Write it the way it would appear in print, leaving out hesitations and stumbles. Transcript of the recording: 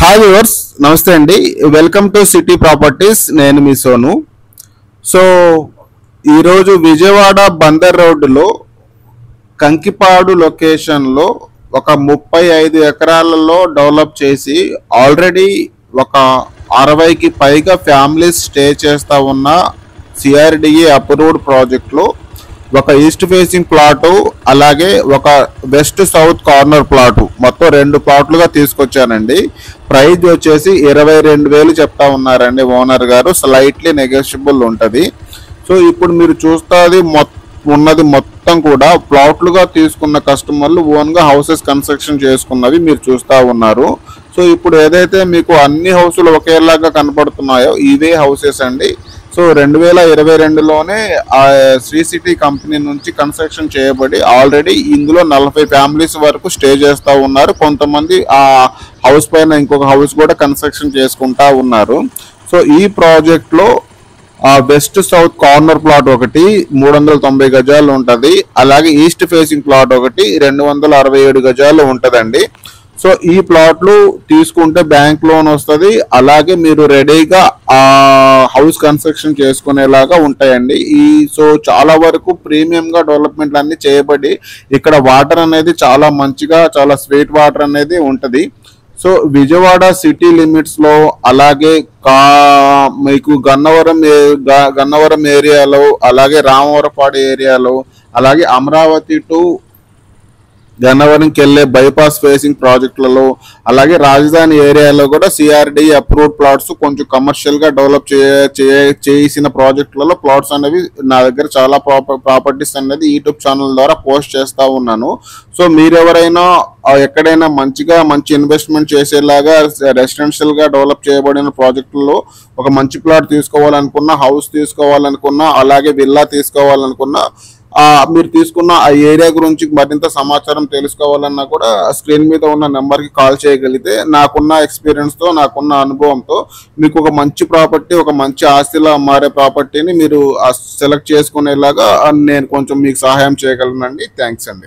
Hi viewers, నమస్తే అండి. Welcome to city properties. నేను మీ సోను. సో ఈరోజు విజయవాడ బందర్ రోడ్డులో కంకిపాడు లొకేషన్లో ఒక 35 ఎకరాలలో డెవలప్ చేసి ఆల్రెడీ ఒక 60కి పైగా ఫ్యామిలీస్ స్టే చేస్తూ ఉన్న సిఆర్డిఏ అప్రూవ్డ్ ప్రాజెక్ట్లో ఒక ఈస్ట్ ఫేసింగ్ ప్లాటు, అలాగే ఒక వెస్ట్ సౌత్ కార్నర్ ప్లాటు, మొత్తం 2 ప్లాట్లుగా తీసుకొచ్చానండి. ప్రైజ్ వచ్చేసి 22,000 చెప్తా ఉన్నారండి ఓనర్ గారు. స్లైట్లీ నెగోషియబుల్ ఉంటుంది. సో ఇప్పుడు మీరు చూస్తుంది ఉన్నది మొత్తం కూడా ప్లాట్లుగా తీసుకున్న కస్టమర్లు ఓన్గా హౌసెస్ కన్స్ట్రక్షన్ చేసుకున్నవి మీరు చూస్తూ ఉన్నారు. సో ఇప్పుడు ఏదైతే మీకు అన్ని హౌసులు ఒకేలాగా కనపడుతున్నాయో ఇవే హౌసెస్ అండి. సో 2022లోనే శ్రీ సిటీ కంపెనీ నుంచి కన్స్ట్రక్షన్ చేయబడి ఆల్రెడీ ఇందులో 40 ఫ్యామిలీస్ వరకు స్టే చేస్తూ ఉన్నారు. కొంతమంది ఆ హౌస్ పైన ఇంకొక హౌస్ కూడా కన్స్ట్రక్షన్ చేసుకుంటా ఉన్నారు. సో ఈ ప్రాజెక్ట్లో వెస్ట్ సౌత్ కార్నర్ ప్లాట్ ఒకటి 390 గజాలు ఉంటుంది. అలాగే ఈస్ట్ ఫేసింగ్ ప్లాట్ ఒకటి 267 గజాలు ఉంటుందండి. సో ఈ ప్లాట్లు తీసుకుంటే బ్యాంక్ లోన్ వస్తుంది. అలాగే మీరు రెడీగా హౌస్ కన్స్ట్రక్షన్ చేసుకునేలాగా ఉంటాయండి. సో చాలా వరకు ప్రీమియంగా డెవలప్మెంట్లు అన్ని చేయబడి ఇక్కడ వాటర్ అనేది చాలా మంచిగా, చాలా స్వీట్ వాటర్ అనేది ఉంటుంది. సో విజయవాడ సిటీ లిమిట్స్ లో, అలాగే మీకు గన్నవరం ఏరియాలో, అలాగే రామవరపాడు ఏరియాలో, అలాగే అమరావతి టు గన్నవరంకి వెళ్ళే బైపాస్ ఫేసింగ్ ప్రాజెక్టులలో, అలాగే రాజధాని ఏరియాలో కూడా సిఆర్డి అప్రూవ్డ్ ప్లాట్స్ కొంచెం కమర్షియల్ గా డెవలప్ చేసిన ప్రాజెక్టులలో ప్లాట్స్ అనేవి నా దగ్గర చాలా ప్రాపర్టీస్ అనేది యూట్యూబ్ ఛానల్ ద్వారా పోస్ట్ చేస్తా ఉన్నాను. సో మీరెవరైనా ఎక్కడైనా మంచి ఇన్వెస్ట్మెంట్ చేసేలాగా రెసిడెన్షియల్ గా డెవలప్ చేయబడిన ప్రాజెక్టుల్లో ఒక మంచి ప్లాట్ తీసుకోవాలనుకున్నా, హౌస్ తీసుకోవాలనుకున్నా, అలాగే విల్లా తీసుకోవాలనుకున్నా, మీరు తీసుకున్న ఆ ఏరియా గురించి మరింత సమాచారం తెలుసుకోవాలన్నా కూడా స్క్రీన్ మీద ఉన్న నెంబర్కి కాల్ చేయగలిగితే నాకున్న ఎక్స్పీరియన్స్తో, నాకున్న అనుభవంతో మీకు ఒక మంచి ప్రాపర్టీ, ఒక మంచి ఆస్తిలో మారే ప్రాపర్టీని మీరు సెలెక్ట్ చేసుకునేలాగా నేను కొంచెం మీకు సహాయం చేయగలనండి. థ్యాంక్స్ అండి.